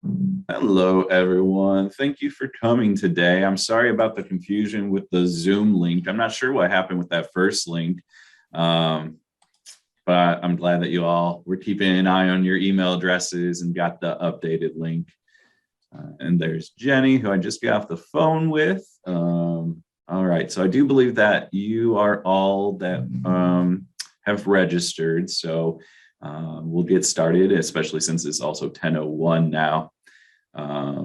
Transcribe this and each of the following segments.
Hello, everyone. Thank you for coming today. I'm sorry about the confusion with the Zoom link. I'm not sure what happened with that first link, um, but I'm glad that you all were keeping an eye on your email addresses and got the updated link. And there's Jenny, who I just got off the phone with. All right, so I do believe that you are all that have registered. So we'll get started, especially since it's also 10:01 now. I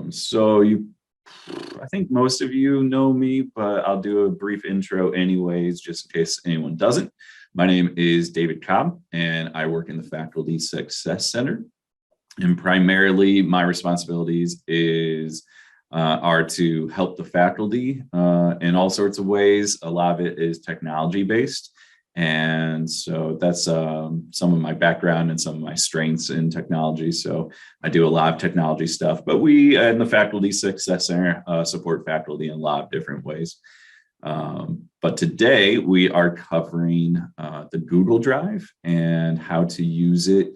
think most of you know me, but I'll do a brief intro anyways, just in case anyone doesn't. My name is David Cobb, and I work in the Faculty Success Center. And primarily, my responsibilities are to help the faculty in all sorts of ways. A lot of it is technology based. And so that's some of my background and some of my strengths in technology. So I do a lot of technology stuff, but we in the Faculty Success Center support faculty in a lot of different ways. But today we are covering the Google Drive and how to use it.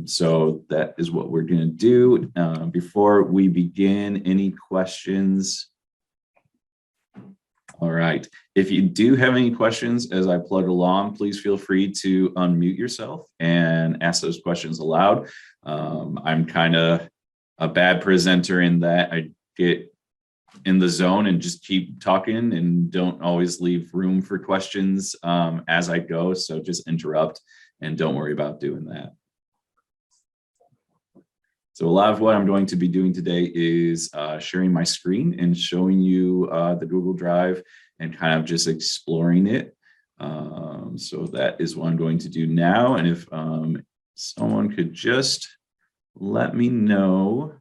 So that is what we're going to do. Before we begin, any questions? All right. If you do have any questions as I plug along, please feel free to unmute yourself and ask those questions aloud. I'm kind of a bad presenter in that I get in the zone and just keep talking and don't always leave room for questions as I go. So just interrupt and don't worry about doing that. So a lot of what I'm going to be doing today is sharing my screen and showing you the Google Drive and kind of just exploring it. So that is what I'm going to do now. And if someone could just let me know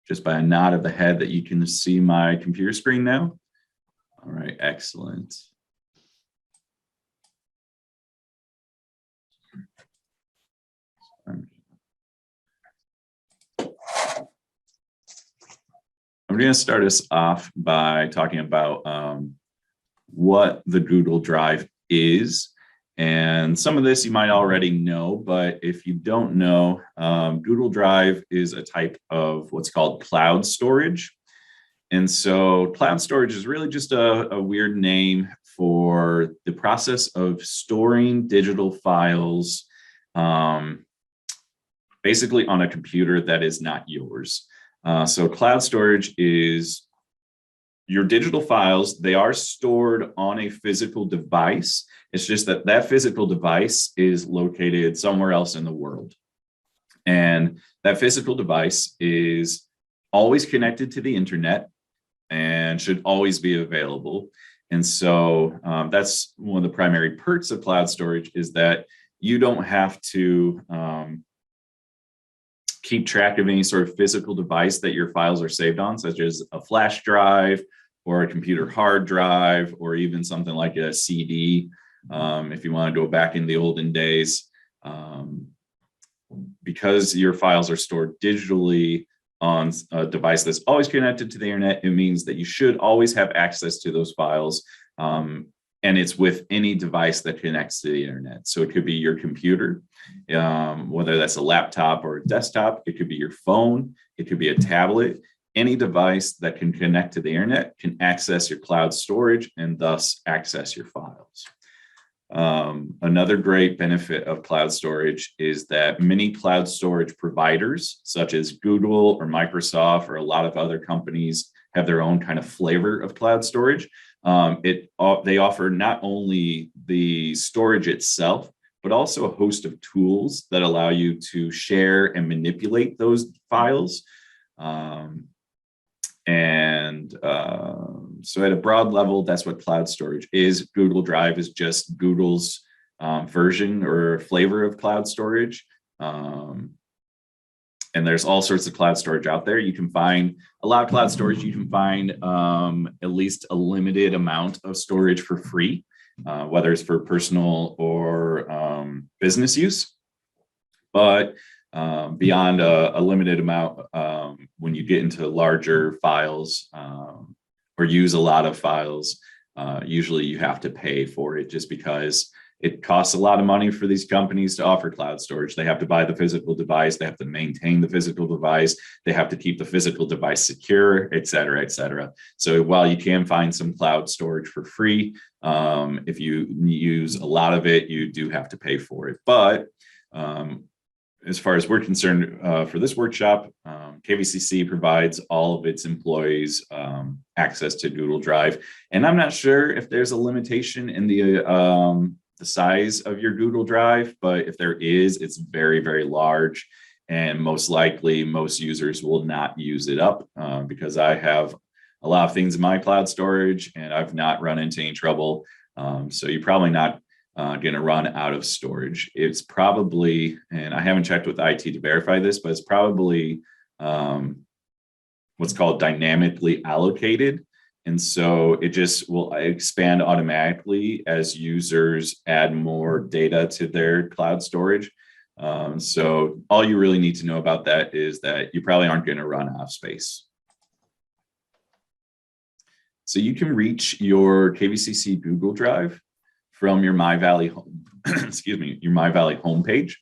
just by a nod of the head that you can see my computer screen now. All right, excellent. I'm going to start us off by talking about what the Google Drive is. And some of this you might already know, but if you don't know, Google Drive is a type of what's called cloud storage. And so cloud storage is really just a weird name for the process of storing digital files basically on a computer that is not yours. So cloud storage is your digital files. They are stored on a physical device. It's just that that physical device is located somewhere else in the world. And that physical device is always connected to the internet and should always be available. And so that's one of the primary perks of cloud storage is that you don't have to keep track of any sort of physical device that your files are saved on, such as a flash drive or a computer hard drive, or even something like a CD. If you want to go back in the olden days, because your files are stored digitally on a device that's always connected to the internet, it means that you should always have access to those files. And it's with any device that connects to the internet. So it could be your computer, whether that's a laptop or a desktop. It could be your phone. It could be a tablet. Any device that can connect to the internet can access your cloud storage and thus access your files. Another great benefit of cloud storage is that many cloud storage providers, such as Google or Microsoft or a lot of other companies, have their own kind of flavor of cloud storage. They offer not only the storage itself, but also a host of tools that allow you to share and manipulate those files. So at a broad level, that's what cloud storage is. Google Drive is just Google's version or flavor of cloud storage. And there's all sorts of cloud storage out there. You can find a lot of cloud storage. You can find at least a limited amount of storage for free, whether it's for personal or business use. But beyond a limited amount, when you get into larger files or use a lot of files, usually you have to pay for it just because It costs a lot of money for these companies to offer cloud storage. They have to buy the physical device, they have to maintain the physical device, they have to keep the physical device secure, et cetera, et cetera. So while you can find some cloud storage for free, if you use a lot of it, you do have to pay for it. But as far as we're concerned, for this workshop, KVCC provides all of its employees access to Google Drive. And I'm not sure if there's a limitation in the size of your Google Drive, but if there is, it's very, very large. And most likely, most users will not use it up because I have a lot of things in my cloud storage and I've not run into any trouble. So you're probably not going to run out of storage. It's probably, and I haven't checked with IT to verify this, but it's probably what's called dynamically allocated. And so it just will expand automatically as users add more data to their cloud storage. So all you really need to know about that is that you probably aren't going to run out of space. So you can reach your KVCC Google Drive from your My Valley, excuse me, your My Valley homepage,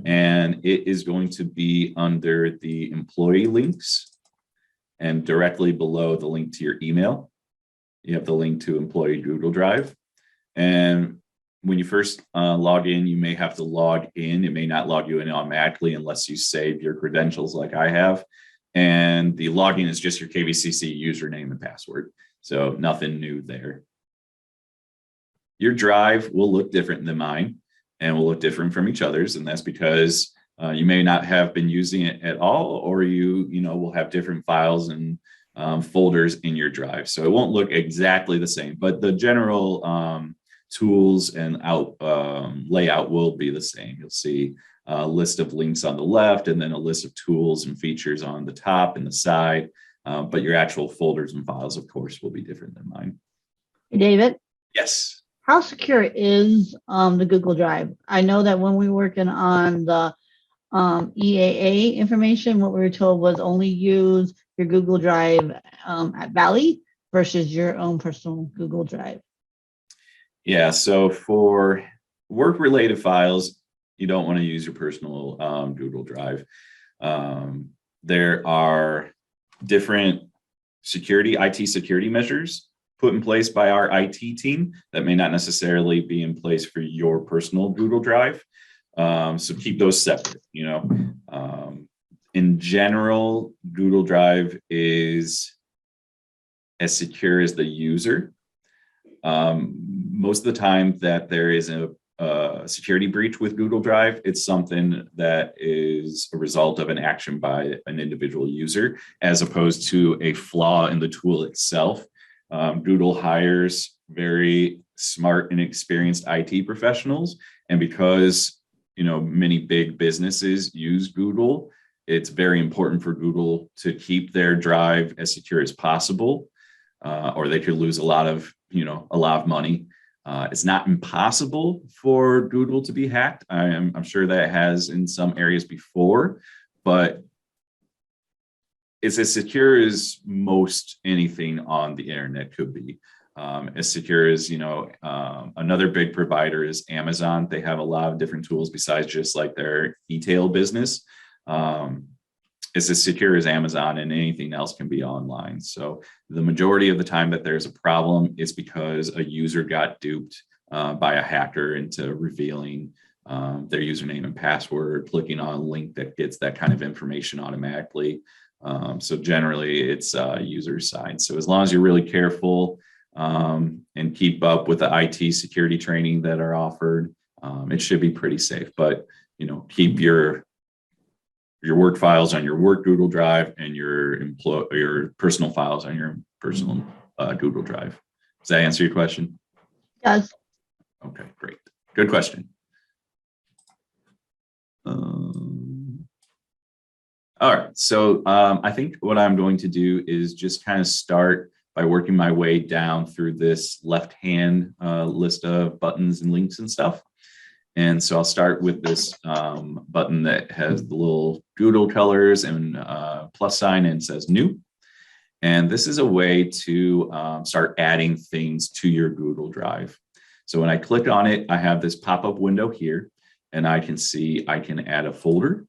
and it is going to be under the employee links, and directly below the link to your email, you have the link to employee Google Drive. And when you first log in, you may have to log in. It may not log you in automatically unless you save your credentials like I have. And the login is just your KVCC username and password. So nothing new there. Your drive will look different than mine and will look different from each other's. And that's because you may not have been using it at all, or you will have different files and folders in your drive. So it won't look exactly the same, but the general tools and layout will be the same. You'll see a list of links on the left and then a list of tools and features on the top and the side. But your actual folders and files, of course, will be different than mine. Hey, David. Yes. How secure is the Google Drive? I know that when we were working on the EAA information, what we were told was only use your Google Drive at Valley versus your own personal Google Drive. Yeah, so for work-related files, you don't want to use your personal Google Drive. There are different IT security measures put in place by our IT team that may not necessarily be in place for your personal Google Drive. So keep those separate. In general, Google Drive is as secure as the user. Most of the time that there is a security breach with Google Drive, it's something that is a result of an action by an individual user, as opposed to a flaw in the tool itself. Google hires very smart and experienced IT professionals, and because many big businesses use Google, it's very important for Google to keep their drive as secure as possible, or they could lose a lot of money. It's not impossible for Google to be hacked. I'm sure that it has in some areas before, but it's as secure as most anything on the internet could be. As secure as, another big provider is Amazon. They have a lot of different tools besides just like their e-tail business. It's as secure as Amazon, and anything else can be online. So the majority of the time that there's a problem is because a user got duped by a hacker into revealing their username and password, clicking on a link that gets that kind of information automatically. So generally it's user side. So as long as you're really careful and keep up with the IT security training that are offered, it should be pretty safe. But keep your work files on your work Google Drive and your personal files on your personal Google Drive. Does that answer your question? Yes. Okay, great. Good question. All right, so I think what I'm going to do is just kind of start by working my way down through this left-hand list of buttons and links and stuff. And so I'll start with this button that has the little Google colors and plus sign and says new. And this is a way to start adding things to your Google Drive. So when I click on it, I have this pop-up window here, and I can see I can add a folder,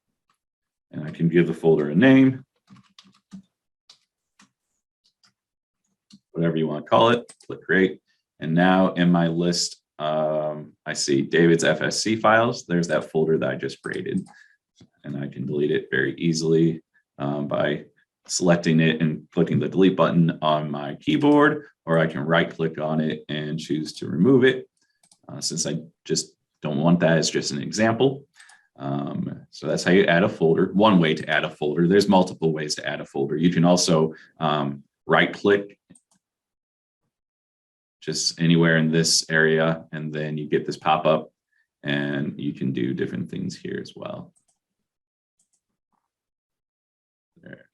and I can give the folder a name, whatever you want to call it, click create. And now in my list, I see David's FSC files. There's that folder that I just created, and I can delete it very easily by selecting it and clicking the delete button on my keyboard, or I can right click on it and choose to remove it. Since I just don't want that, as just an example. So that's how you add a folder. One way to add a folder. There's multiple ways to add a folder. You can also right click just anywhere in this area, and then you get this pop up, and you can do different things here as well. There.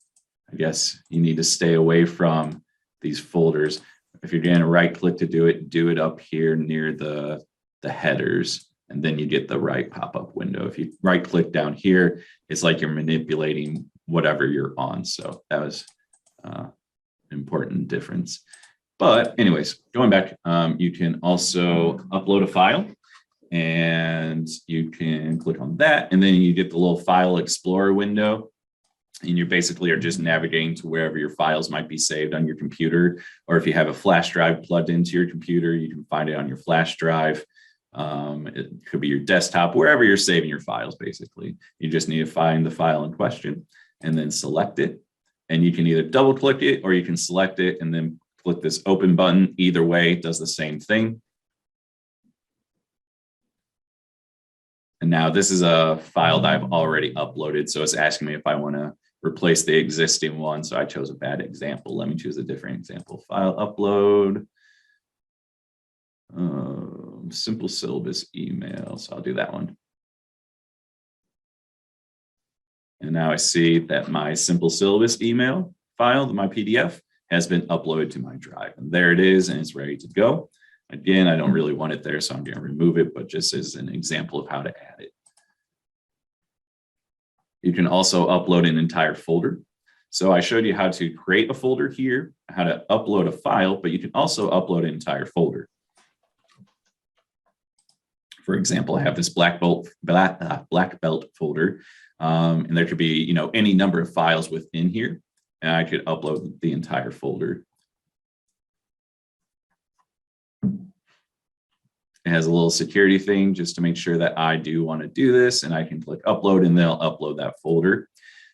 I guess you need to stay away from these folders. If you're going to right click to do it up here near the headers, and then you get the right pop-up window. If you right click down here, it's like you're manipulating whatever you're on. So that was an important difference. But anyways, going back, you can also upload a file, and you can click on that, and then you get the little file explorer window, and you basically are just navigating to wherever your files might be saved on your computer. Or if you have a flash drive plugged into your computer, you can find it on your flash drive. It could be your desktop, wherever you're saving your files. Basically, you just need to find the file in question and then select it, and you can either double click it, or you can select it and then click this open button. Either way, it does the same thing. And now this is a file that I've already uploaded. So it's asking me if I want to replace the existing one. So I chose a bad example. Let me choose a different example. File upload. Simple syllabus email. So I'll do that one. And now I see that my simple syllabus email file, my PDF, has been uploaded to my drive, and there it is, and it's ready to go. Again, I don't really want it there, so I'm going to remove it, but just as an example of how to add it. You can also upload an entire folder. So I showed you how to create a folder here, how to upload a file, but you can also upload an entire folder. For example, I have this black belt folder, and there could be, any number of files within here. And I could upload the entire folder. It has a little security thing just to make sure that I do want to do this, and I can click upload, and they'll upload that folder.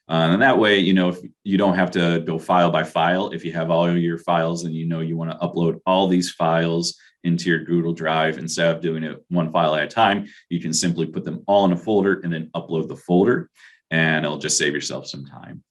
And that way, if you don't have to go file by file. If you have all your files and you want to upload all these files into your Google Drive, instead of doing it one file at a time, you can simply put them all in a folder and then upload the folder, and it'll just save yourself some time.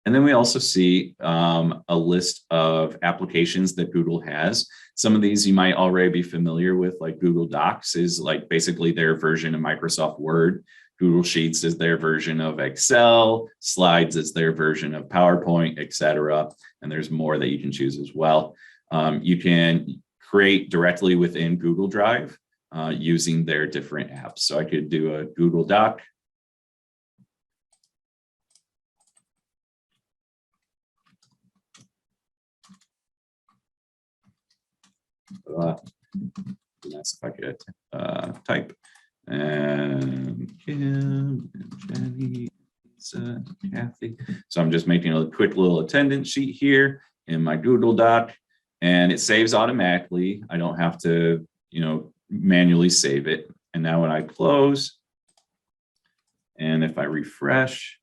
And then we also see a list of applications that Google has. Some of these you might already be familiar with, like Google Docs is like basically their version of Microsoft Word. Google Sheets is their version of Excel. Slides is their version of PowerPoint, etc. And there's more that you can choose as well. You can create directly within Google Drive using their different apps. So I could do a Google Doc. That's if I could type, and Kim and Jenny, Lisa, Kathy. So I'm just making a quick little attendance sheet here in my Google Doc, and it saves automatically. I don't have to, manually save it. And now when I close, and if I refresh,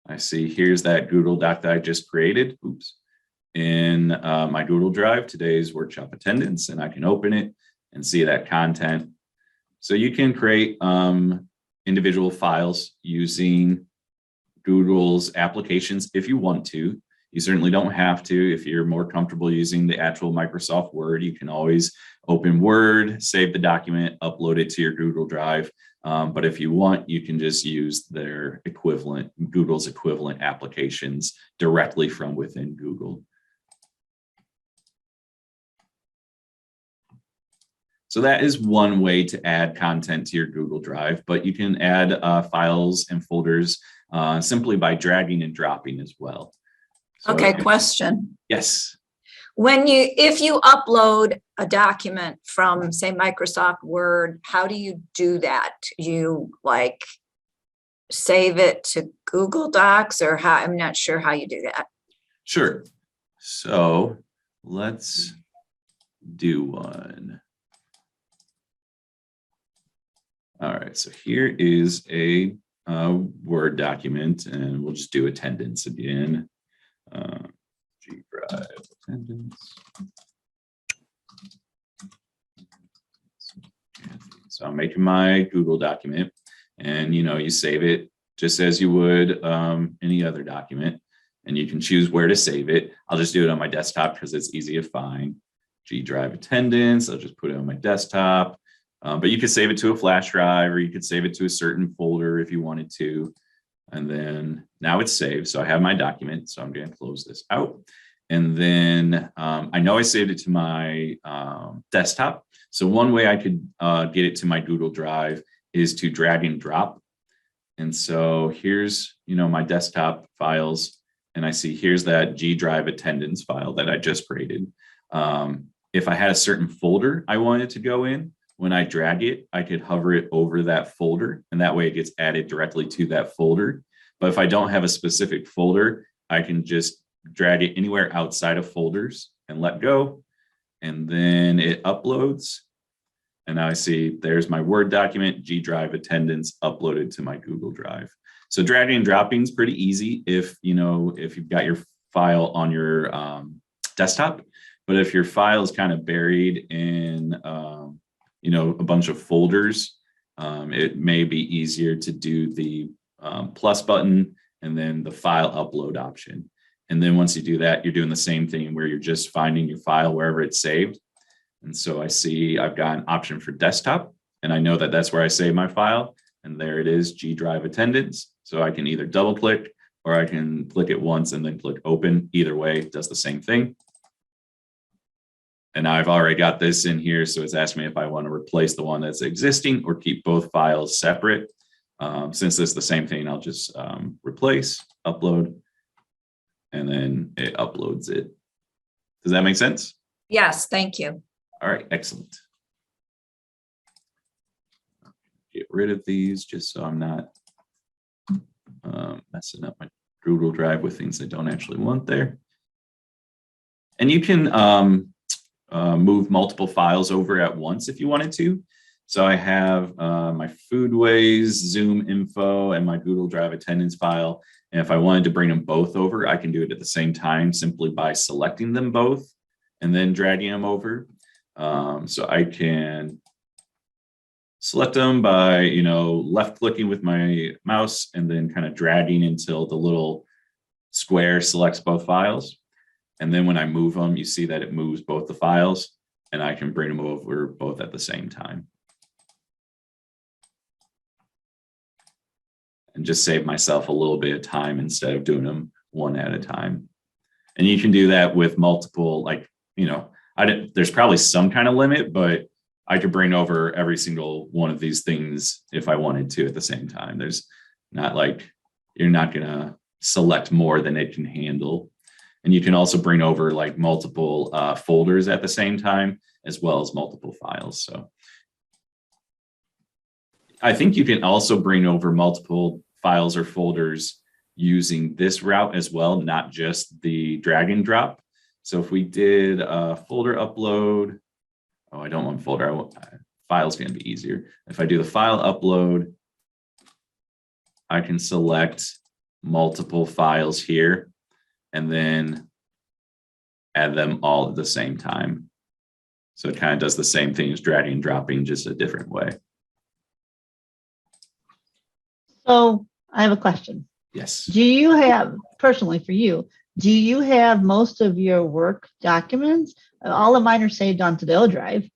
I see here's that Google Doc that I just created. Oops. In my Google Drive, today's workshop attendance, and I can open it and see that content. So you can create individual files using Google's applications if you want to. You certainly don't have to. If you're more comfortable using the actual Microsoft Word, you can always open Word, save the document, upload it to your Google Drive. But if you want, you can just use their equivalent, Google's equivalent applications directly from within Google. So that is one way to add content to your Google Drive, but you can add files and folders simply by dragging and dropping as well. So okay, question. Yes. if you upload a document from, say, Microsoft Word, how do you do that? You like save it to Google Docs, or how? I'm not sure how you do that. Sure. So let's do one. All right, so here is a Word document, and we'll just do attendance again. G Drive attendance. So I'm making my Google document, and you save it just as you would any other document, and you can choose where to save it. I'll just do it on my desktop because it's easy to find. G Drive attendance, I'll just put it on my desktop. But you could save it to a flash drive, or you could save it to a certain folder if you wanted to. And then now it's saved. So I have my document. So I'm going to close this out. And then I know I saved it to my desktop. So one way I could get it to my Google Drive is to drag and drop. And so here's, my desktop files. And I see here's that G Drive attendance file that I just created. If I had a certain folder I wanted to go in, when I drag it, I could hover it over that folder, and that way it gets added directly to that folder. But if I don't have a specific folder, I can just drag it anywhere outside of folders and let go. And then it uploads. And now I see there's my Word document, G Drive attendance uploaded to my Google Drive. So dragging and dropping is pretty easy if you've got your file on your desktop. But if your file is kind of buried in a bunch of folders, it may be easier to do the plus button and then the file upload option. And then once you do that, you're doing the same thing where you're just finding your file wherever it's saved. And so I see I've got an option for desktop, and I know that that's where I save my file. And there it is, G Drive attendance. So I can either double click, or I can click it once and then click open. Either way, it does the same thing. And I've already got this in here, so it's asking me if I want to replace the one that's existing or keep both files separate. Since it's the same thing, I'll just replace, upload, and then it uploads it. Does that make sense? Yes, thank you. All right, excellent. Get rid of these just so I'm not messing up my Google Drive with things I don't actually want there. And you can move multiple files over at once if you wanted to. So I have my Foodways, Zoom info, and my Google Drive attendance file. And if I wanted to bring them both over, I can do it at the same time simply by selecting them both and then dragging them over. So I can select them by, left clicking with my mouse and then kind of dragging until the little square selects both files. And then when I move them, you see that it moves both the files, and I can bring them over both at the same time. And just save myself a little bit of time instead of doing them one at a time. And you can do that with multiple, there's probably some kind of limit, but I could bring over every single one of these things if I wanted to at the same time. There's not you're not going to select more than it can handle. And you can also bring over multiple folders at the same time, as well as multiple files. So I think you can also bring over multiple files or folders using this route as well, not just the drag and drop. So if we did a folder upload, I don't want folder, file's going to be easier. If I do the file upload, I can select multiple files here and then add them all at the same time. So it kind of does the same thing as dragging and dropping, just a different way. So I have a question. Yes. Do you have, personally for you, do you have most of your work documents? All of mine are saved onto the O Drive.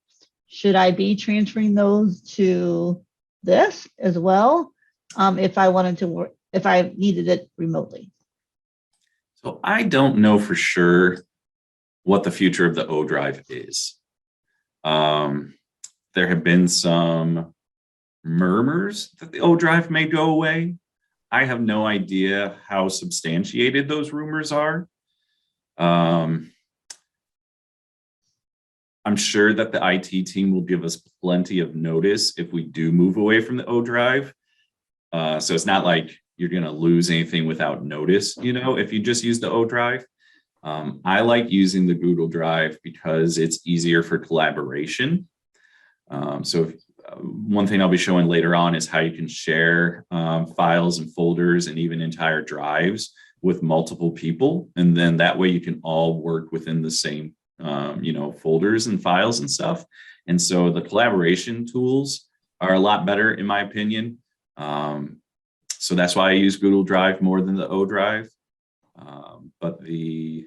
Should I be transferring those to this as well? If I wanted to work, if I needed it remotely? So I don't know for sure what the future of the O Drive is. There have been some murmurs that the O Drive may go away. I have no idea how substantiated those rumors are. I'm sure that the IT team will give us plenty of notice if we do move away from the O drive. So it's not like you're going to lose anything without notice, if you just use the O drive. I like using the Google Drive because it's easier for collaboration. One thing I'll be showing later on is how you can share files and folders and even entire drives with multiple people. And then that way you can all work within the same, folders and files and stuff. And so the collaboration tools are a lot better, in my opinion. So that's why I use Google Drive more than the O drive. But the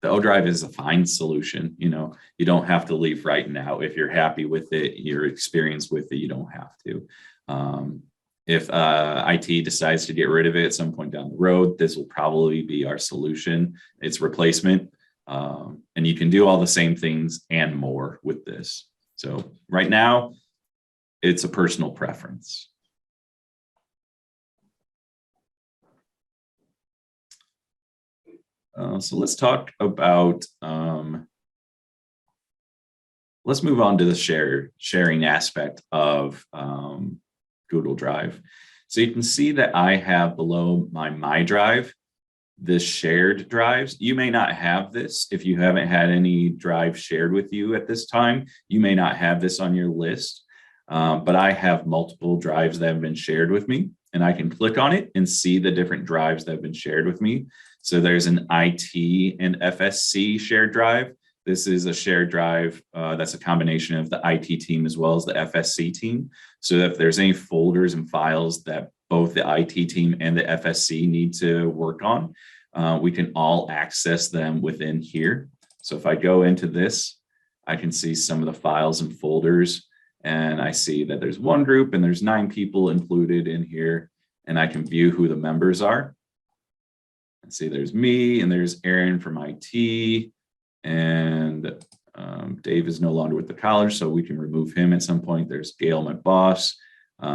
O drive is a fine solution. You don't have to leave right now. If you're happy with it, you're experienced with it, you don't have to. If IT decides to get rid of it at some point down the road, this will probably be our solution. It's replacement. And you can do all the same things and more with this. So right now, it's a personal preference. So let's talk about, let's move on to the sharing aspect of Google Drive. So you can see that I have below my drive, this shared drives. You may not have this if you haven't had any drive shared with you at this time. You may not have this on your list, but I have multiple drives that have been shared with me, and I can click on it and see the different drives that have been shared with me. So there's an IT and FSC shared drive. This is a shared drive that's a combination of the IT team as well as the FSC team. So if there's any folders and files that both the IT team and the FSC need to work on, we can all access them within here. So if I go into this, I can see some of the files and folders, and I see that there's one group and there's 9 people included in here, and I can view who the members are. And see there's me, and there's Aaron from IT, and Dave is no longer with the college, so we can remove him at some point. There's Gail, my boss.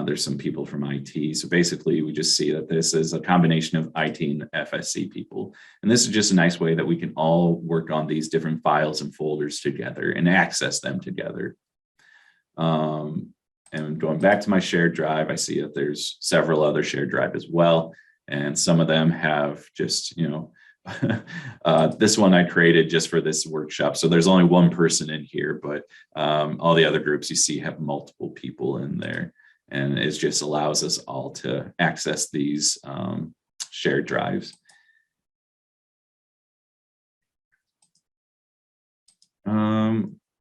There's some people from IT. So basically, we just see that this is a combination of IT and FSC people. And this is just a nice way that we can all work on these different files and folders together and access them together. And going back to my shared drive, I see that there's several other shared drive as well. And some of them have just, this one I created just for this workshop. So there's only one person in here, but all the other groups you see have multiple people in there. And it just allows us all to access these shared drives.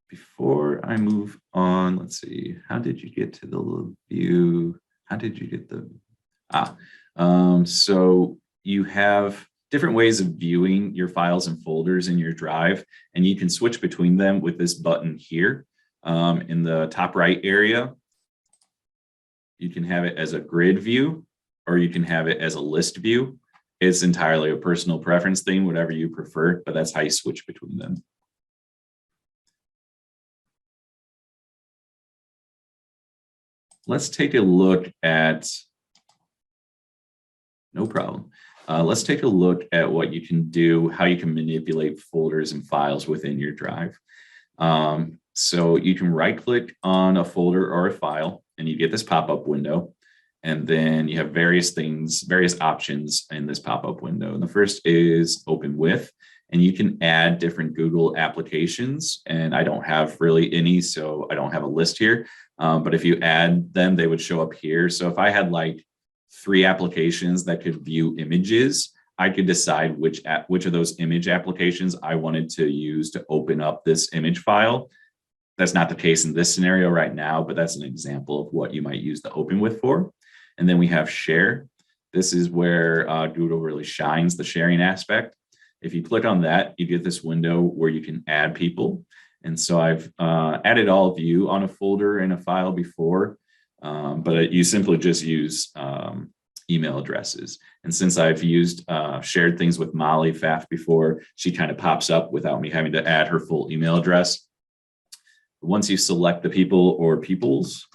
Before I move on, let's see, how did you get to the view? How did you get the, so you have different ways of viewing your files and folders in your drive, and you can switch between them with this button here in the top right area. You can have it as a grid view, or you can have it as a list view. It's entirely a personal preference thing, whatever you prefer, but that's how you switch between them. Let's take a look at, no problem. Let's take a look at what you can do, how you can manipulate folders and files within your drive. So you can right click on a folder or a file, and you get this pop-up window. And then you have various options in this pop-up window. And the first is open with, and you can add different Google applications. And I don't have really any, so I don't have a list here. But if you add them, they would show up here. So if I had like 3 applications that could view images, I could decide which of those image applications I wanted to use to open up this image file. That's not the case in this scenario right now, but that's an example of what you might use the open with for. And then we have share. This is where Google really shines, the sharing aspect. If you click on that, you get this window where you can add people. And so I've added all of you on a folder and a file before, but you simply just use email addresses. And since I've used shared things with Molly Pfaff before, she kind of pops up without me having to add her full email address. Once you select the people or peoples,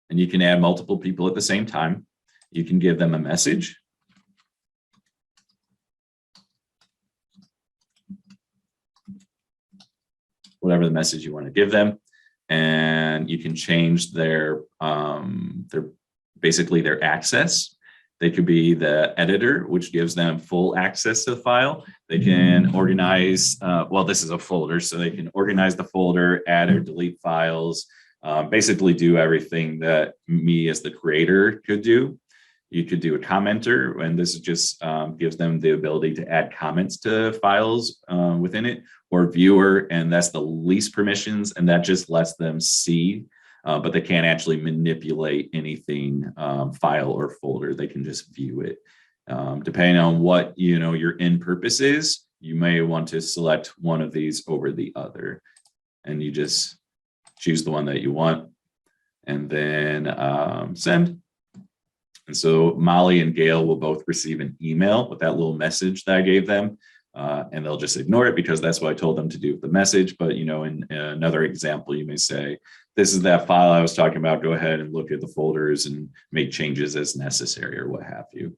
and you can add multiple people at the same time, you can give them a message. whatever the message you want to give them. And you can change their basically their access. They could be the editor, which gives them full access to the file. They can organize, well, this is a folder, so they can organize the folder, add or delete files, basically do everything that me as the creator could do. You could do a commenter, and this just gives them the ability to add comments to files within it, or viewer, and that's the least permissions, and that just lets them see, but they can't actually manipulate anything, file or folder. They can just view it. Depending on what your end purpose is, you may want to select one of these over the other, and you just choose the one that you want, and then send. And so Molly and Gail will both receive an email with that little message that I gave them, and they'll just ignore it because that's what I told them to do with the message. But in another example, you may say, this is that file I was talking about. Go ahead and look at the folders and make changes as necessary or what have you.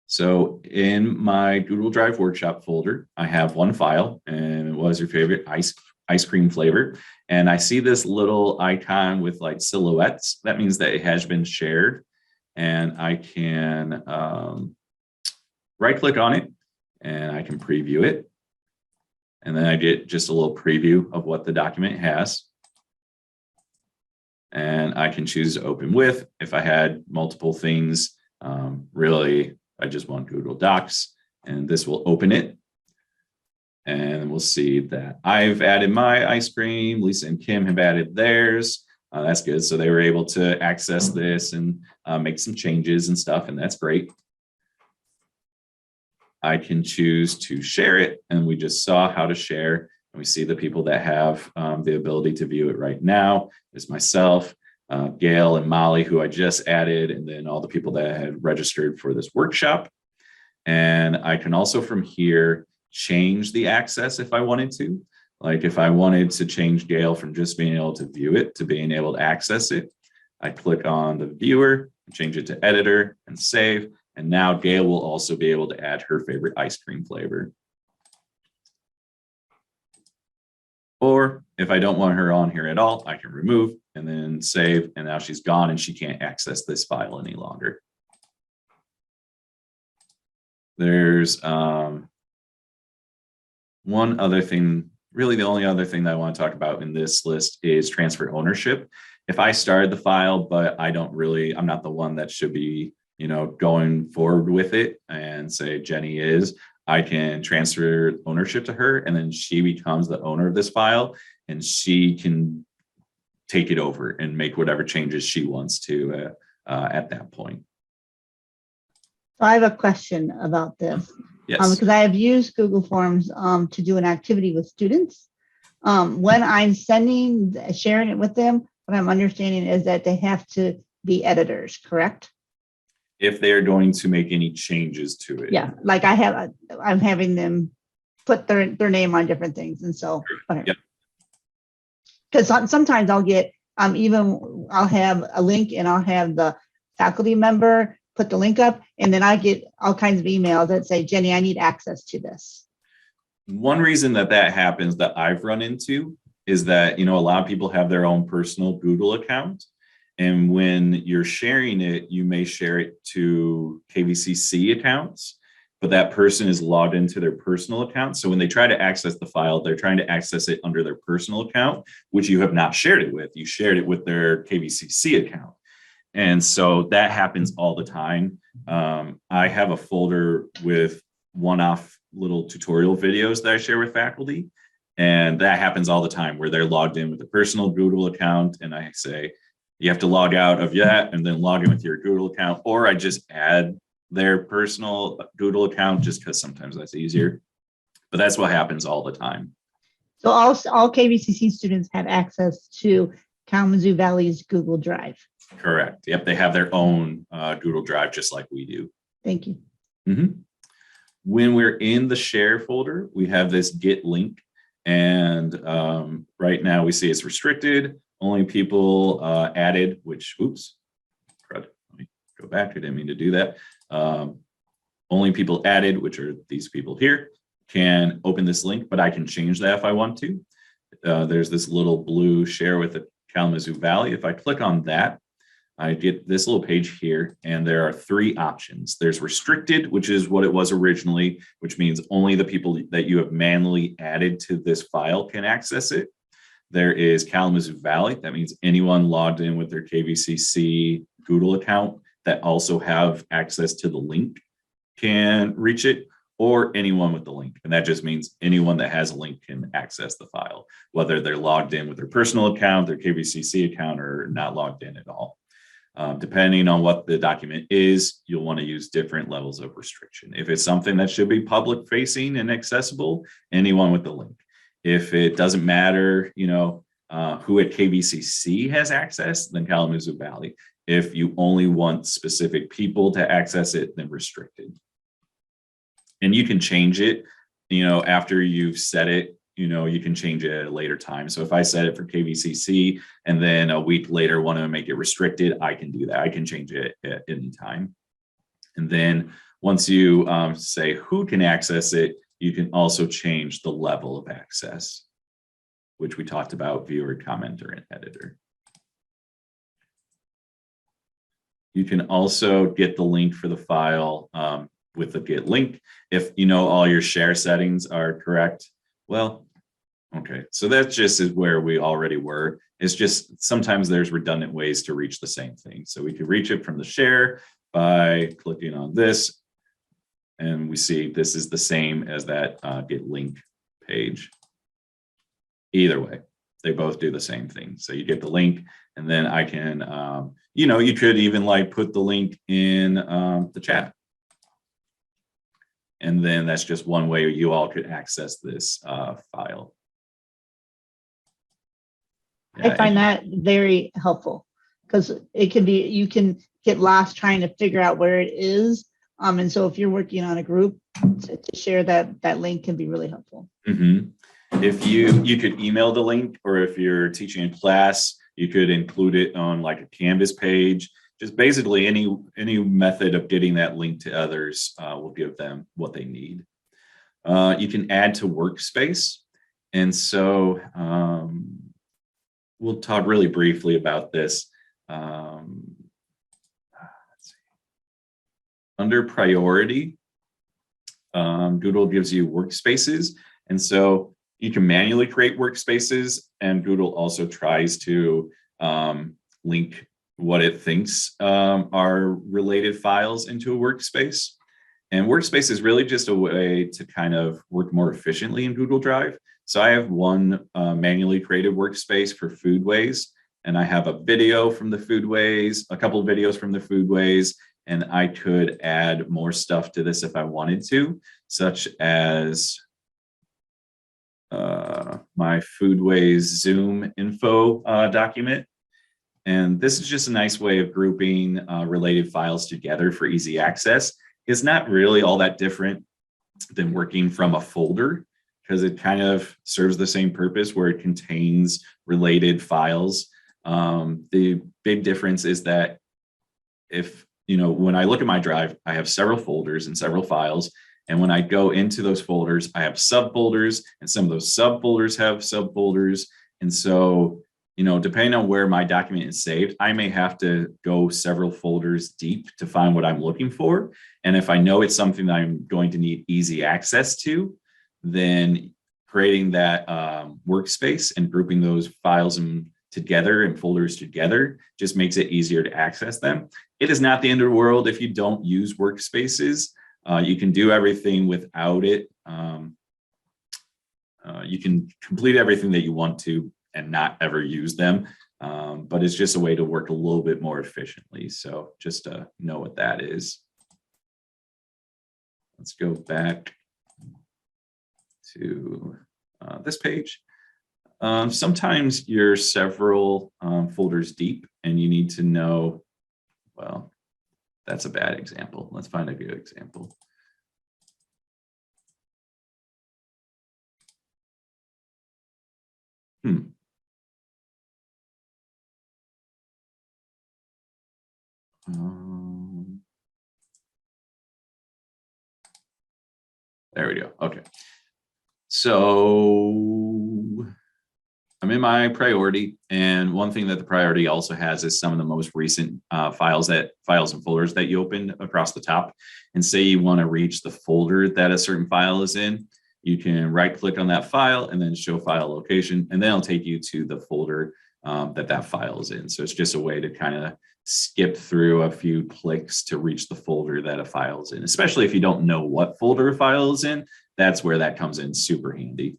So in my Google Drive workshop folder, I have one file, and what is your favorite ice cream flavor? And I see this little icon with like silhouettes. That means that it has been shared, and I can right click on it and I can preview it. And then I get just a little preview of what the document has. And I can choose to open with. If I had multiple things, really, I just want Google Docs, and this will open it. And we'll see that I've added my ice cream. Lisa and Kim have added theirs. That's good. So they were able to access this and make some changes and stuff, and that's great. I can choose to share it, and we just saw how to share. And we see the people that have the ability to view it right now. There's myself, Gail and Molly, who I just added, and then all the people that had registered for this workshop. And I can also from here change the access if I wanted to. Like if I wanted to change Gail from just being able to view it to being able to access it, I click on the viewer, change it to editor, and save. And now Gail will also be able to add her favorite ice cream flavor. Or if I don't want her on here at all, I can remove and then save. And now she's gone and she can't access this file any longer. There's one other thing, really the only other thing that I want to talk about in this list is transfer ownership. If I started the file, but I'm not the one that should be, going forward with it, and say Jenny is, I can transfer ownership to her, and then she becomes the owner of this file, and she can take it over and make whatever changes she wants to at that point. So I have a question about this. Yes. Because I have used Google Forms to do an activity with students. When I'm sharing it with them, what I'm understanding is that they have to be editors, correct? If they're going to make any changes to it. Yeah, like I'm having them put their name on different things, and so whatever. Because sometimes I'll get I'll have a link, and I'll have the faculty member put the link up, and then I get all kinds of emails that say, Jenny, I need access to this. One reason that happens that I've run into is that, a lot of people have their own personal Google account. And when you're sharing it, you may share it to KVCC accounts, but that person is logged into their personal account. So when they try to access the file, they're trying to access it under their personal account, which you have not shared it with. You shared it with their KVCC account. And so that happens all the time. I have a folder with one-off little tutorial videos that I share with faculty. And that happens all the time where they're logged in with a personal Google account. And I say, you have to log out of that and then log in with your Google account. Or I just add their personal Google account just because sometimes that's easier. But that's what happens all the time. So all KVCC students have access to Kalamazoo Valley's Google Drive. Correct. Yep. They have their own Google Drive, just like we do. Thank you. Mm-hmm. When we're in the share folder, we have this get link. And right now we see it's restricted. Only people added, which, oops, let me go back. I didn't mean to do that. Only people added, which are these people here, can open this link, but I can change that if I want to. There's this little blue share with the Kalamazoo Valley. If I click on that, I get this little page here, and there are 3 options. There's restricted, which is what it was originally, which means only the people that you have manually added to this file can access it. There is Kalamazoo Valley. That means anyone logged in with their KVCC Google account that also have access to the link can reach it, or anyone with the link. And that just means anyone that has a link can access the file, whether they're logged in with their personal account, their KVCC account, or not logged in at all. Depending on what the document is, you'll want to use different levels of restriction. If it's something that should be public facing and accessible, anyone with the link. If it doesn't matter, who at KVCC has access, then Kalamazoo Valley. If you only want specific people to access it, then restricted. And you can change it, after you've set it, you can change it at a later time. So if I set it for KVCC and then a week later want to make it restricted, I can do that. I can change it at any time. And then once you say who can access it, you can also change the level of access, which we talked about, viewer, commenter, and editor. You can also get the link for the file with the get link. If all your share settings are correct, well, okay, so that just is where we already were. It's just sometimes there's redundant ways to reach the same thing. So we could reach it from the share by clicking on this, and we see this is the same as that get link page. Either way, they both do the same thing. So you get the link, and then I can, you could even put the link in the chat. And then that's just one way you all could access this file. I find that very helpful, because it can be, you can get lost trying to figure out where it is. And so if you're working on a group, to share that link can be really helpful. Mm-hmm. If you could email the link, or if you're teaching in class, you could include it on a Canvas page. Just basically any method of getting that link to others will give them what they need. You can add to Workspace. And so we'll talk really briefly about this. Let's see. Under priority, Doodle gives you Workspaces. And so you can manually create Workspaces, and Doodle also tries to link what it thinks are related files into a workspace. And Workspace is really just a way to kind of work more efficiently in Google Drive. So I have one manually created workspace for foodways, and I have a video from the foodways, a couple of videos from the foodways, and I could add more stuff to this if I wanted to, such as my foodways Zoom info document. And this is just a nice way of grouping related files together for easy access. It's not really all that different than working from a folder, because it kind of serves the same purpose where it contains related files. The big difference is that if, when I look at my drive, I have several folders and several files. And when I go into those folders, I have subfolders, and some of those subfolders have subfolders. And so, depending on where my document is saved, I may have to go several folders deep to find what I'm looking for. And if I know it's something that I'm going to need easy access to, then creating that workspace and grouping those files together and folders together just makes it easier to access them. It is not the end of the world if you don't use Workspaces. You can do everything without it. You can complete everything that you want to and not ever use them. But it's just a way to work a little bit more efficiently. So just to know what that is. Let's go back to this page. Sometimes you're several folders deep and you need to know, well, that's a bad example. Let's find a good example. There we go. Okay. So I'm in my priority, and one thing that the priority also has is some of the most recent files and folders that you opened across the top. And say you want to reach the folder that a certain file is in, you can right click on that file and then show file location, and then it'll take you to the folder that file is in. So it's just a way to kind of skip through a few clicks to reach the folder that a file is in, especially if you don't know what folder a file is in. That's where that comes in super handy.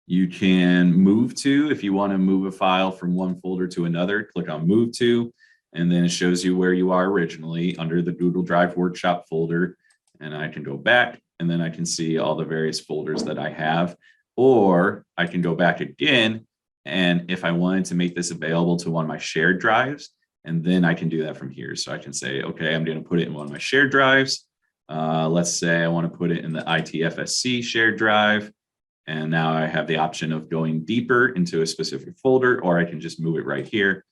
You can move to, if you want to move a file from one folder to another, click on move to, and then it shows you where you are originally under the Google Drive Workshop folder. And I can go back, and then I can see all the various folders that I have, or I can go back again. And if I wanted to make this available to one of my shared drives, and then I can do that from here. So I can say, okay, I'm going to put it in one of my shared drives. Let's say I want to put it in the ITFSC shared drive. And now I have the option of going deeper into a specific folder, or I can just move it right here.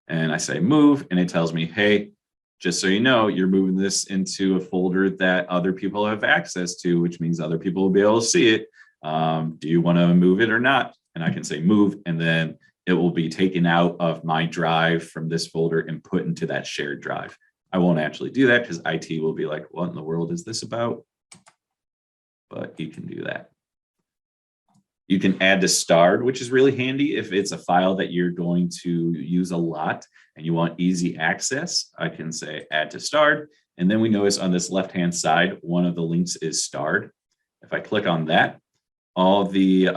And I say move, and it tells me, hey, just so you know, you're moving this into a folder that other people have access to, which means other people will be able to see it. Do you want to move it or not? And I can say move, and then it will be taken out of my drive from this folder and put into that shared drive. I won't actually do that because IT will be like, what in the world is this about? But you can do that. You can add to starred, which is really handy if it's a file that you're going to use a lot and you want easy access. I can say add to starred, and then we notice on this left-hand side, one of the links is starred. If I click on that, all the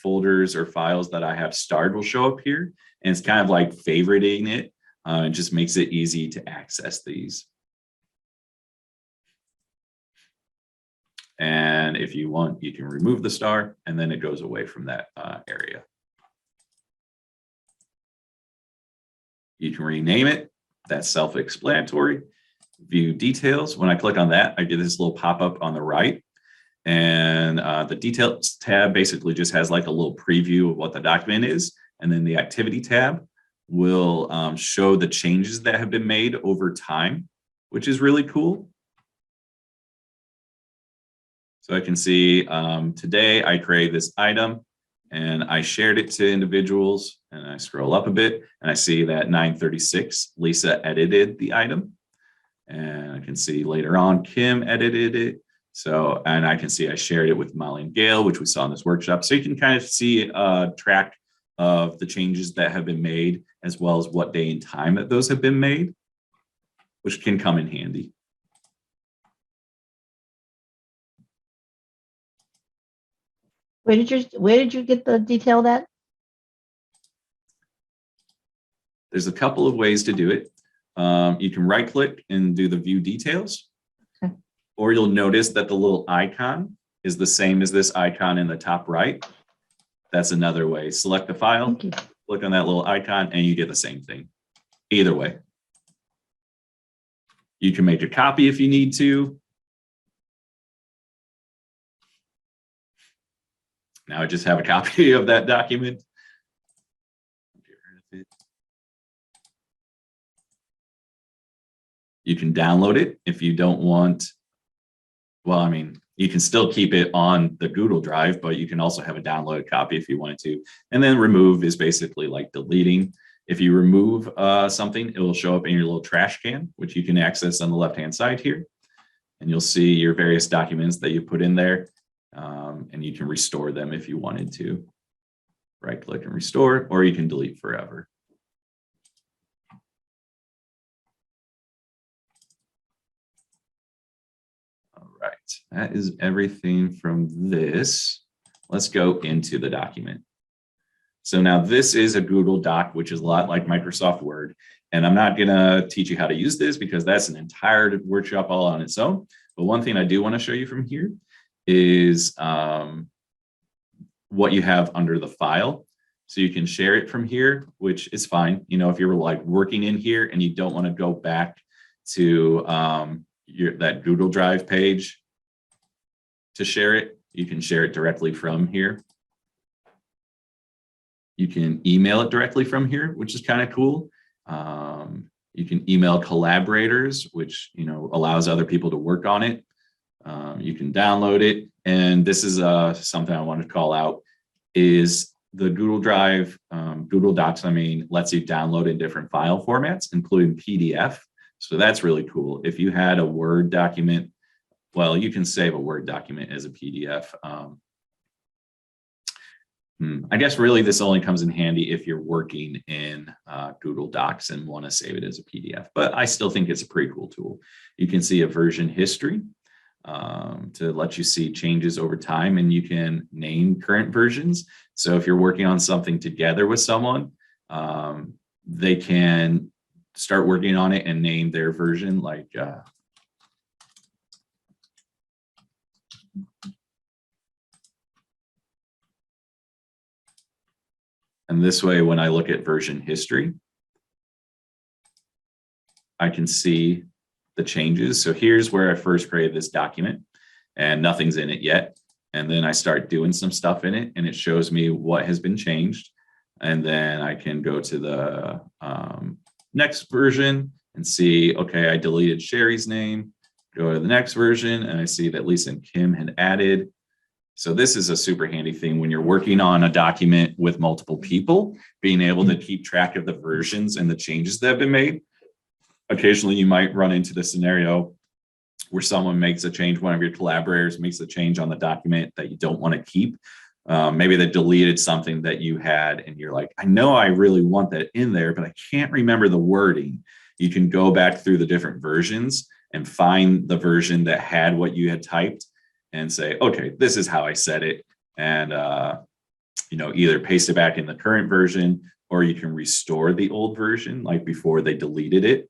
folders or files that I have starred will show up here, and it's kind of like favoriting it. It just makes it easy to access these. And if you want, you can remove the star, and then it goes away from that area. You can rename it. That's self-explanatory. View details. When I click on that, I get this little pop-up on the right. And the details tab basically just has like a little preview of what the document is. And then the activity tab will show the changes that have been made over time, which is really cool. So I can see today I created this item and I shared it to individuals, and I scroll up a bit and I see that 9:36, Lisa edited the item. And I can see later on, Kim edited it. So, and I can see I shared it with Molly and Gail, which we saw in this workshop. So you can kind of see a track of the changes that have been made, as well as what day and time that those have been made, which can come in handy. Where did you get the detail that? There's a couple of ways to do it. You can right click and do the view details, okay. Or you'll notice that the little icon is the same as this icon in the top right. That's another way. Select the file, click on that little icon, and you get the same thing. Either way. You can make a copy if you need to. Now I just have a copy of that document. Get rid of it. You can download it if you don't want, well, I mean, you can still keep it on the Google Drive, but you can also have a downloaded copy if you wanted to. And then remove is basically like deleting. If you remove something, it will show up in your little trash can, which you can access on the left-hand side here. And you'll see your various documents that you put in there. And you can restore them if you wanted to. Right click and restore, or you can delete forever. All right, that is everything from this. Let's go into the document. So now this is a Google Doc, which is a lot like Microsoft Word. And I'm not going to teach you how to use this because that's an entire workshop all on its own. But one thing I do want to show you from here is what you have under the file. So you can share it from here, which is fine. You know, if you're like working in here and you don't want to go back to that Google Drive page to share it, you can share it directly from here. You can email it directly from here, which is kind of cool. You can email collaborators, which allows other people to work on it. You can download it. And this is something I wanted to call out is the Google Drive, Google Docs, lets you download in different file formats, including PDF. So that's really cool. If you had a Word document, well, you can save a Word document as a PDF. I guess really this only comes in handy if you're working in Google Docs and want to save it as a PDF, but I still think it's a pretty cool tool. You can see a version history to let you see changes over time, and you can name current versions. So if you're working on something together with someone, they can start working on it and name their version like and this way, when I look at version history, I can see the changes. So here's where I first created this document and nothing's in it yet. And then I start doing some stuff in it and it shows me what has been changed. And then I can go to the next version and see, okay, I deleted Sherry's name, go to the next version and I see that Lisa and Kim had added. So this is a super handy thing when you're working on a document with multiple people, being able to keep track of the versions and the changes that have been made. Occasionally, you might run into the scenario where someone makes a change, one of your collaborators makes a change on the document that you don't want to keep. Maybe they deleted something that you had and you're like, I know I really want that in there, but I can't remember the wording. You can go back through the different versions and find the version that had what you had typed and say, okay, this is how I said it. And, either paste it back in the current version, or you can restore the old version like before they deleted it.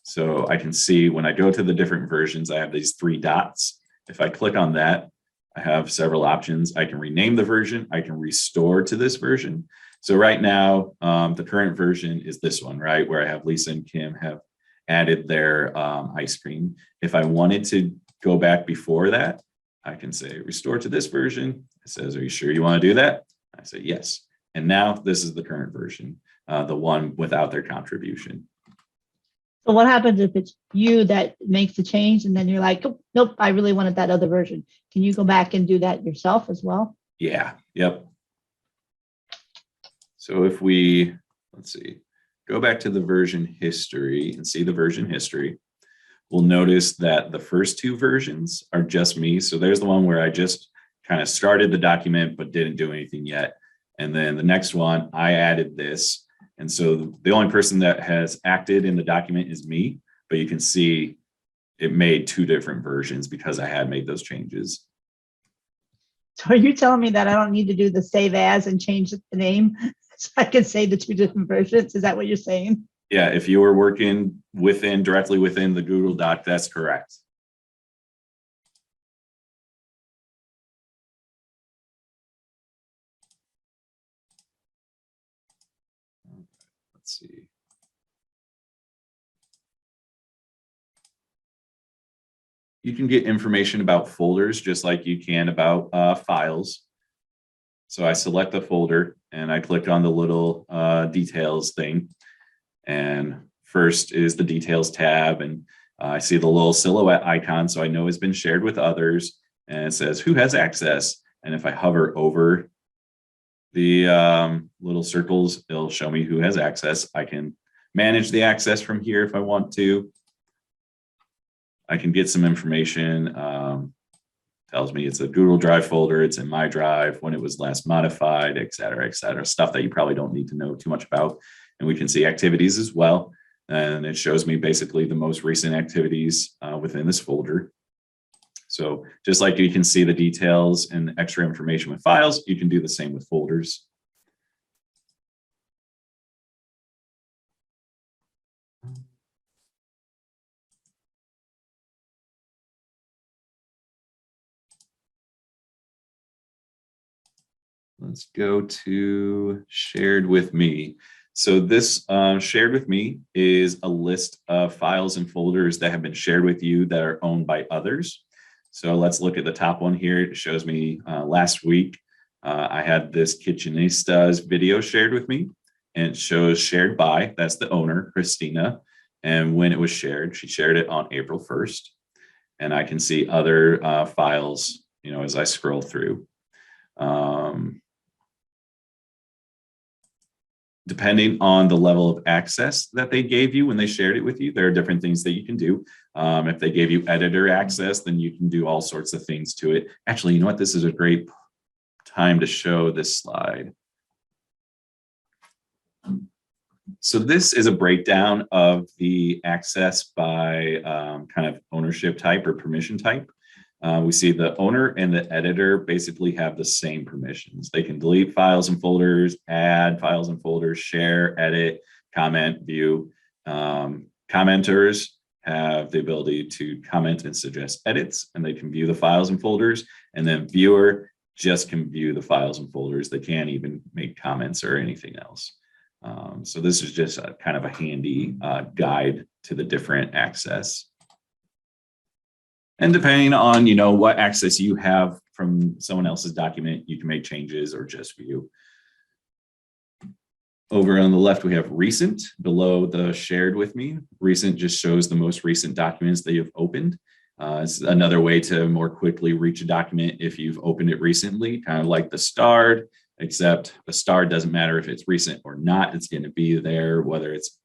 So I can see when I go to the different versions, I have these 3 dots. If I click on that, I have several options. I can rename the version. I can restore to this version. So right now, the current version is this one, right? Where I have Lisa and Kim have added their ice cream. If I wanted to go back before that, I can say restore to this version. It says, are you sure you want to do that? I say yes. And now this is the current version, the one without their contribution. So what happens if it's you that makes the change and then you're like, oh, nope, I really wanted that other version. Can you go back and do that yourself as well? Yeah, yep. So if we, let's see, go back to the version history and see the version history, we'll notice that the first 2 versions are just me. So there's the one where I just kind of started the document, but didn't do anything yet. And then the next one, I added this. And so the only person that has acted in the document is me, but you can see it made 2 different versions because I had made those changes. So are you telling me that I don't need to do the save as and change the name so I can save the 2 different versions? Is that what you're saying? Yeah, if you were working directly within the Google Doc, that's correct. Let's see. You can get information about folders just like you can about files. So I select the folder and I click on the little details thing. And first is the details tab. And I see the little silhouette icon. So I know it's been shared with others. And it says who has access. And if I hover over the little circles, it'll show me who has access. I can manage the access from here if I want to. I can get some information. Tells me it's a Google Drive folder. It's in my drive, when it was last modified, et cetera, stuff that you probably don't need to know too much about. And we can see activities as well. And it shows me basically the most recent activities within this folder. So just like you can see the details and extra information with files, you can do the same with folders. Let's go to shared with me. So this shared with me is a list of files and folders that have been shared with you that are owned by others. So let's look at the top one here. It shows me last week, I had this Kitchenistas video shared with me, and it shows shared by, that's the owner, Christina. and when it was shared. She shared it on April 1st. And I can see other files, as I scroll through. Depending on the level of access that they gave you when they shared it with you, there are different things that you can do. If they gave you editor access, then you can do all sorts of things to it. Actually, you know what? This is a great time to show this slide. So this is a breakdown of the access by kind of ownership type or permission type. We see the owner and the editor basically have the same permissions. They can delete files and folders, add files and folders, share, edit, comment, view. Commenters have the ability to comment and suggest edits, and they can view the files and folders. And then viewer just can view the files and folders. They can't even make comments or anything else. So this is just a kind of a handy guide to the different access. And depending on, what access you have from someone else's document, you can make changes or just view. Over on the left, we have recent below the shared with me. Recent just shows the most recent documents that you've opened. It's another way to more quickly reach a document if you've opened it recently, kind of like the starred, except the starred doesn't matter if it's recent or not. It's going to be there, whether it's,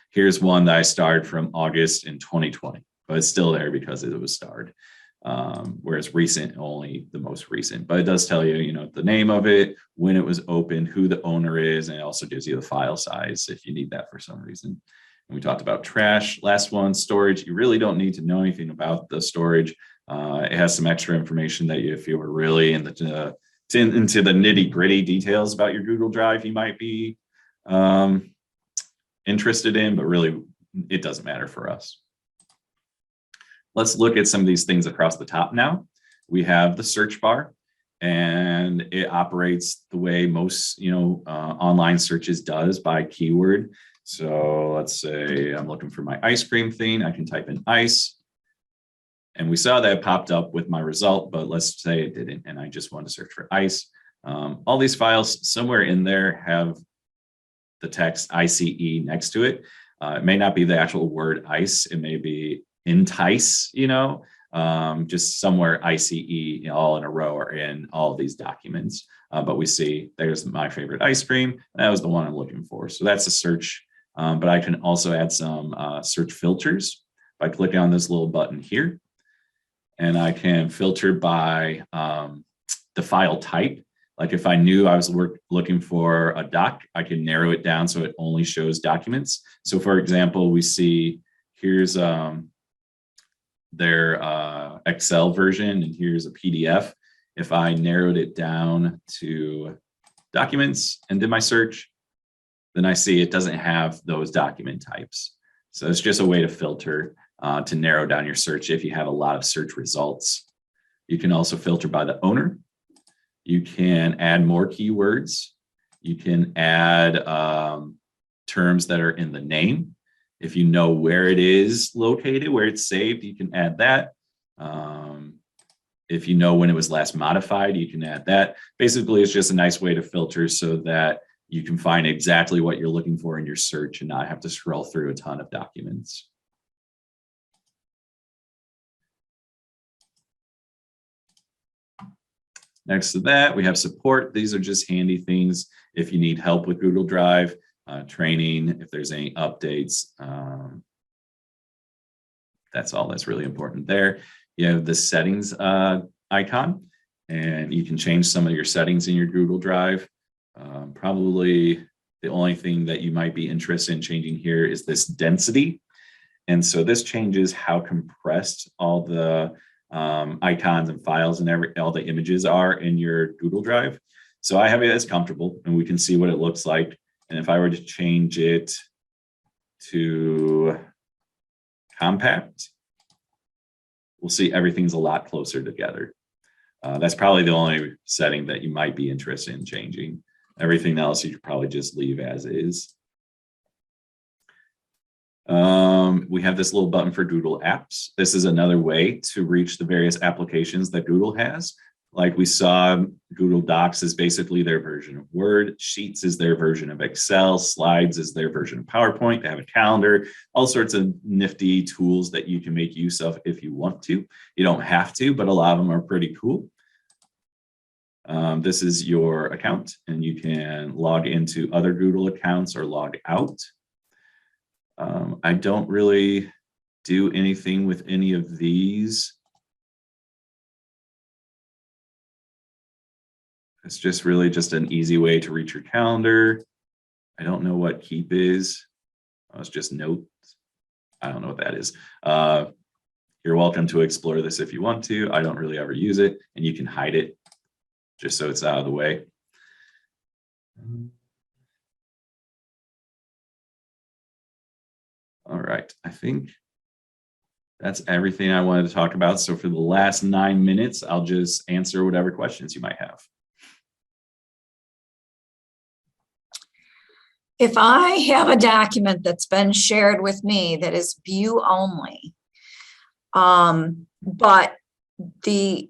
here's one that I starred from August in 2020. But it's still there because it was starred. Whereas recent, only the most recent. But it does tell you, the name of it, when it was opened, who the owner is, and it also gives you the file size if you need that for some reason. And we talked about trash. Last one, storage. You really don't need to know anything about the storage. It has some extra information that if you were really into the nitty gritty details about your Google Drive, you might be interested in, but really it doesn't matter for us. Let's look at some of these things across the top now. We have the search bar, and it operates the way most online searches does by keyword. So let's say I'm looking for my ice cream thing. I can type in ice, and we saw that it popped up with my result, but let's say it didn't, and I just want to search for ice. All these files somewhere in there have the text ICE next to it. It may not be the actual word ice. It may be entice, just somewhere ICE all in a row or in all of these documents. But we see there's my favorite ice cream. That was the one I'm looking for. So that's a search. But I can also add some search filters by clicking on this little button here. And I can filter by the file type. Like if I knew I was looking for a doc, I can narrow it down so it only shows documents. So for example, we see here's their Excel version, and here's a PDF. If I narrowed it down to documents and did my search, then I see it doesn't have those document types. So it's just a way to filter to narrow down your search if you have a lot of search results. You can also filter by the owner. You can add more keywords. You can add terms that are in the name. If you know where it is located, where it's saved, you can add that. If you know when it was last modified, you can add that. Basically, it's just a nice way to filter so that you can find exactly what you're looking for in your search and not have to scroll through a ton of documents. Next to that, we have support. These are just handy things if you need help with Google Drive. Training, if there's any updates, that's all that's really important there. You have the settings icon, and you can change some of your settings in your Google Drive. Probably the only thing that you might be interested in changing here is this density. And so this changes how compressed all the icons and files and all the images are in your Google Drive. So I have it as comfortable, and we can see what it looks like. And if I were to change it to compact, we'll see everything's a lot closer together. That's probably the only setting that you might be interested in changing. Everything else you could probably just leave as is. We have this little button for Doodle Apps. This is another way to reach the various applications that Google has. Like we saw, Google Docs is basically their version of Word. Sheets is their version of Excel. Slides is their version of PowerPoint. They have a calendar, all sorts of nifty tools that you can make use of if you want to. You don't have to, but a lot of them are pretty cool. This is your account, and you can log into other Google accounts or log out. I don't really do anything with any of these. It's just really just an easy way to reach your calendar. I don't know what Keep is. Oh, it's just Notes. I don't know what that is. You're welcome to explore this if you want to. I don't really ever use it, and you can hide it just so it's out of the way. All right, I think that's everything I wanted to talk about. So for the last 9 minutes, I'll just answer whatever questions you might have. If I have a document that's been shared with me that is view only, but the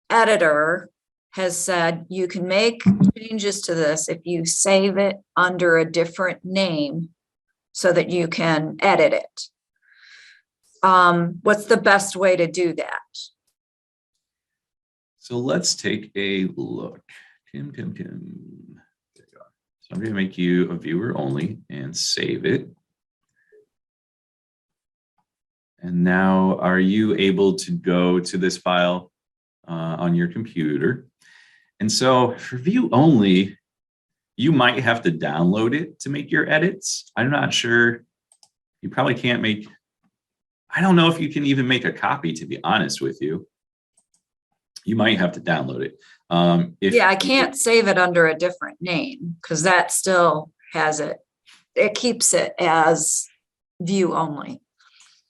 editor has said you can make changes to this if you save it under a different name so that you can edit it. What's the best way to do that? So let's take a look. Tim. There you go. So I'm going to make you a viewer only and save it. And now, are you able to go to this file on your computer? And so for view only, you might have to download it to make your edits. I'm not sure. You probably can't make, I don't know if you can even make a copy, to be honest with you. You might have to download it. Yeah, I can't save it under a different name because that still has it. It keeps it as view only.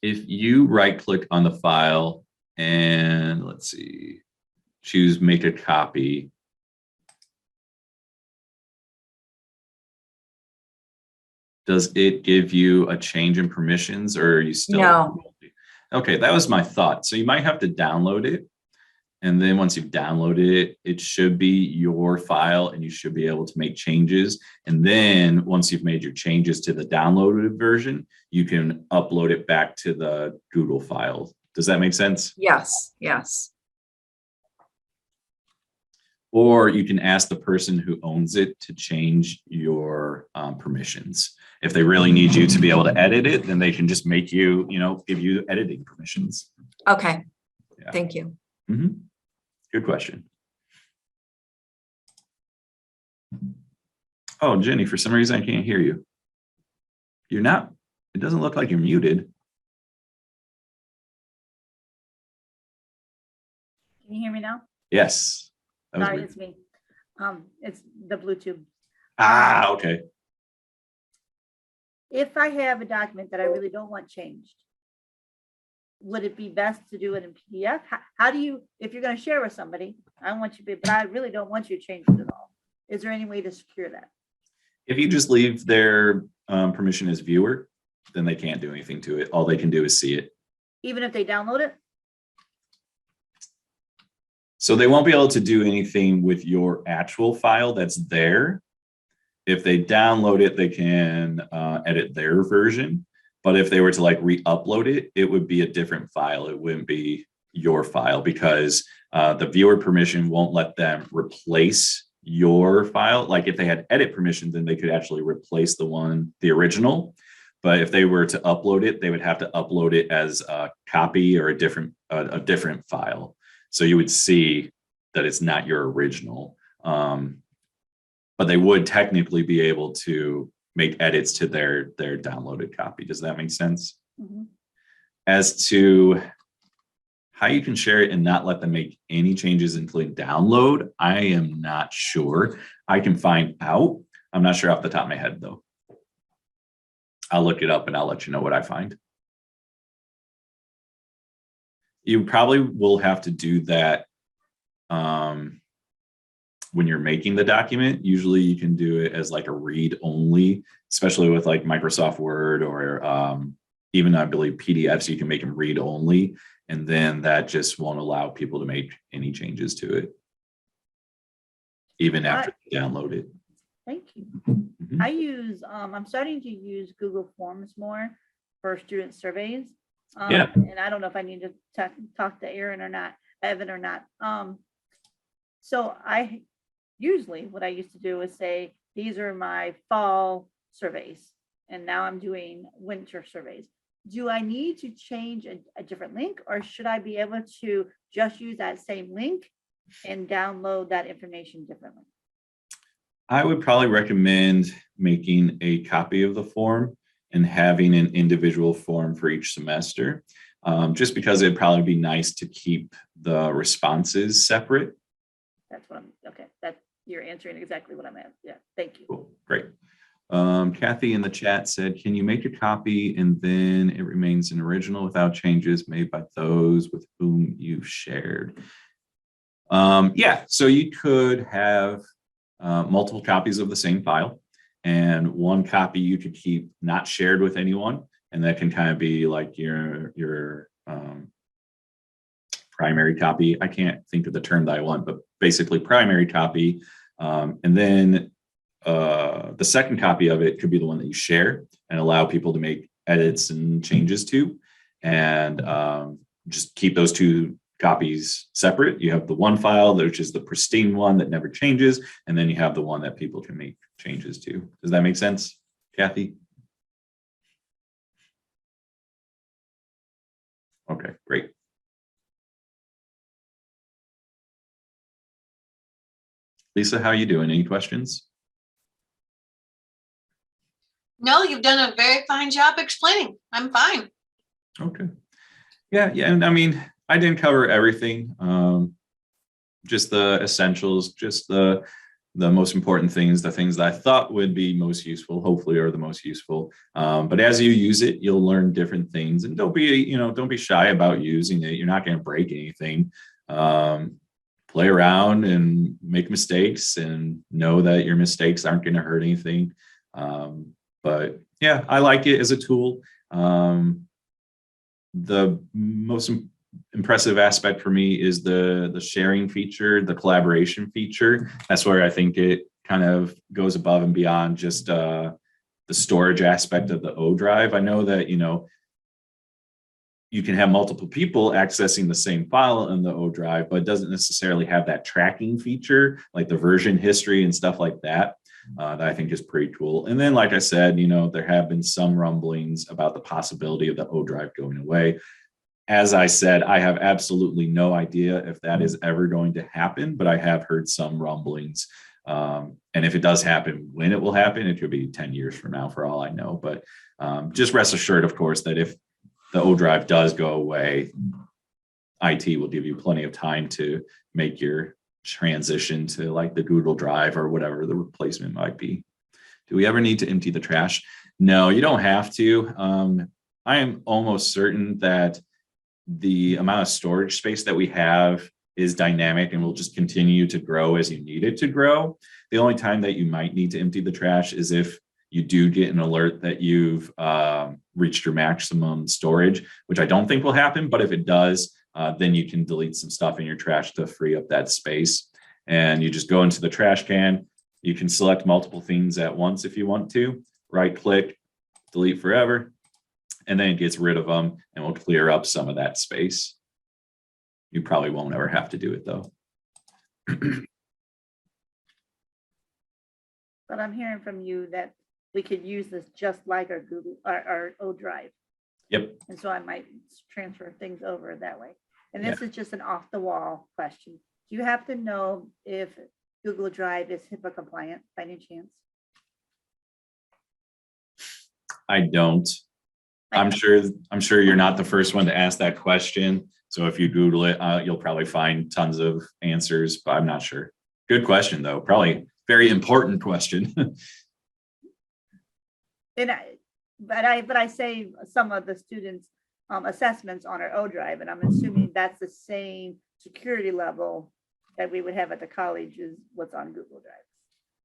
If you right click on the file and let's see, choose make a copy. Does it give you a change in permissions, or are you still? No. Okay, that was my thought. So you might have to download it. And then once you've downloaded it, it should be your file and you should be able to make changes. And then once you've made your changes to the downloaded version, you can upload it back to the Google file. Does that make sense? Yes, yes. Or you can ask the person who owns it to change your permissions. If they really need you to be able to edit it, then they can just make you, give you editing permissions. Okay. Yeah. Thank you. Mm-hmm. Good question. Oh, Jenny, for some reason I can't hear you. You're not, it doesn't look like you're muted. Can you hear me now? Yes. Sorry, Weird. it's me. It's the Bluetooth. Ah, okay. If I have a document that I really don't want changed, would it be best to do it in PDF? How do you, if you're going to share with somebody, I want you to, but I really don't want you to change it at all. Is there any way to secure that? If you just leave their permission as viewer, then they can't do anything to it. All they can do is see it. Even if they download it? So they won't be able to do anything with your actual file that's there. If they download it, they can edit their version. But if they were to like re-upload it, it would be a different file. It wouldn't be your file because the viewer permission won't let them replace your file. Like if they had edit permission, then they could actually replace the original. But if they were to upload it, they would have to upload it as a copy or a different file. So you would see that it's not your original. But they would technically be able to make edits to their downloaded copy. Does that make sense? Mm-hmm. As to how you can share it and not let them make any changes, including download, I am not sure. I can find out. I'm not sure off the top of my head, though. I'll look it up and I'll let you know what I find. You probably will have to do that when you're making the document. Usually you can do it as like a read only, especially with like Microsoft Word or even I believe PDFs, you can make them read only. And then that just won't allow people to make any changes to it. even after you download it. Thank you. Mhm. I use, I'm starting to use Google Forms more for student surveys. Yeah. And I don't know if I need to talk to Evan or not. So I usually what I used to do is say, these are my fall surveys. And now I'm doing winter surveys. Do I need to change a different link, or should I be able to just use that same link and download that information differently? I would probably recommend making a copy of the form and having an individual form for each semester, just because it'd probably be nice to keep the responses separate. That's what okay. You're answering exactly what I'm at. Yeah, thank you. Cool, great. Kathy in the chat said, can you make a copy and then it remains an original without changes made by those with whom you've shared? Yeah, so you could have multiple copies of the same file, and one copy you could keep not shared with anyone, and that can kind of be like your primary copy. I can't think of the term that I want, but basically primary copy. And then the second copy of it could be the one that you share and allow people to make edits and changes to, and just keep those two copies separate. You have the one file, which is the pristine one that never changes, and then you have the one that people can make changes to. Does that make sense, Kathy? Okay, great. Lisa, how are you doing? Any questions? No, you've done a very fine job explaining. I'm fine. Okay. Yeah, and I mean, I didn't cover everything. Just the essentials, just the most important things, the things that I thought would be most useful, hopefully are the most useful. But as you use it, you'll learn different things, and don't be shy about using it. You're not going to break anything. Play around and make mistakes, and know that your mistakes aren't going to hurt anything. But yeah, I like it as a tool. The most impressive aspect for me is the sharing feature, the collaboration feature. That's where I think it kind of goes above and beyond just the storage aspect of the O Drive. I know that, you can have multiple people accessing the same file in the O Drive, but it doesn't necessarily have that tracking feature, like the version history and stuff like that. That I think is pretty cool. And then, like I said, there have been some rumblings about the possibility of the O Drive going away. As I said, I have absolutely no idea if that is ever going to happen, but I have heard some rumblings. And if it does happen, when it will happen, it could be 10 years from now for all I know. But just rest assured, of course, that if the O Drive does go away, IT will give you plenty of time to make your transition to like the Google Drive or whatever the replacement might be. Do we ever need to empty the trash? No, you don't have to. I am almost certain that the amount of storage space that we have is dynamic and will just continue to grow as you need it to grow. The only time that you might need to empty the trash is if you do get an alert that you've reached your maximum storage, which I don't think will happen, but if it does, then you can delete some stuff in your trash to free up that space. And you just go into the trash can. You can select multiple things at once if you want to. Right click, delete forever, and then it gets rid of them and will clear up some of that space. You probably won't ever have to do it though. But I'm hearing from you that we could use this just like our our O Drive. Yep. And so I might transfer things over that way. And this is just an off the wall question. Do you have to know if Google Drive is HIPAA compliant by any chance? I don't. I'm sure you're not the first one to ask that question. So if you Google it, you'll probably find tons of answers, but I'm not sure. Good question though. Probably very important question. And but I save some of the students' assessments on our O Drive, and I'm assuming that's the same security level that we would have at the college is what's on Google Drive.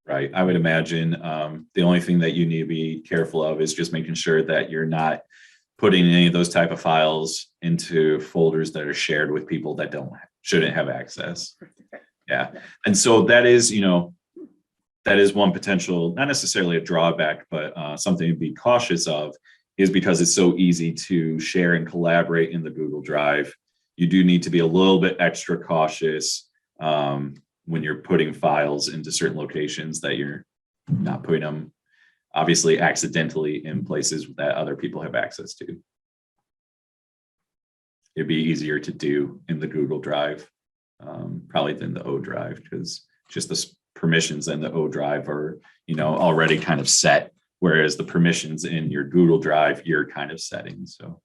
Right. I would imagine the only thing that you need to be careful of is just making sure that you're not putting any of those type of files into folders that are shared with people that shouldn't have access. Yeah. And so that is, that is one potential, not necessarily a drawback, but something to be cautious of, is because it's so easy to share and collaborate in the Google Drive. You do need to be a little bit extra cautious when you're putting files into certain locations, that you're not putting them obviously accidentally in places that other people have access to. It'd be easier to do in the Google Drive probably than the O Drive, because just the permissions in the O Drive are, already kind of set, whereas the permissions in your Google Drive, you're kind of setting. So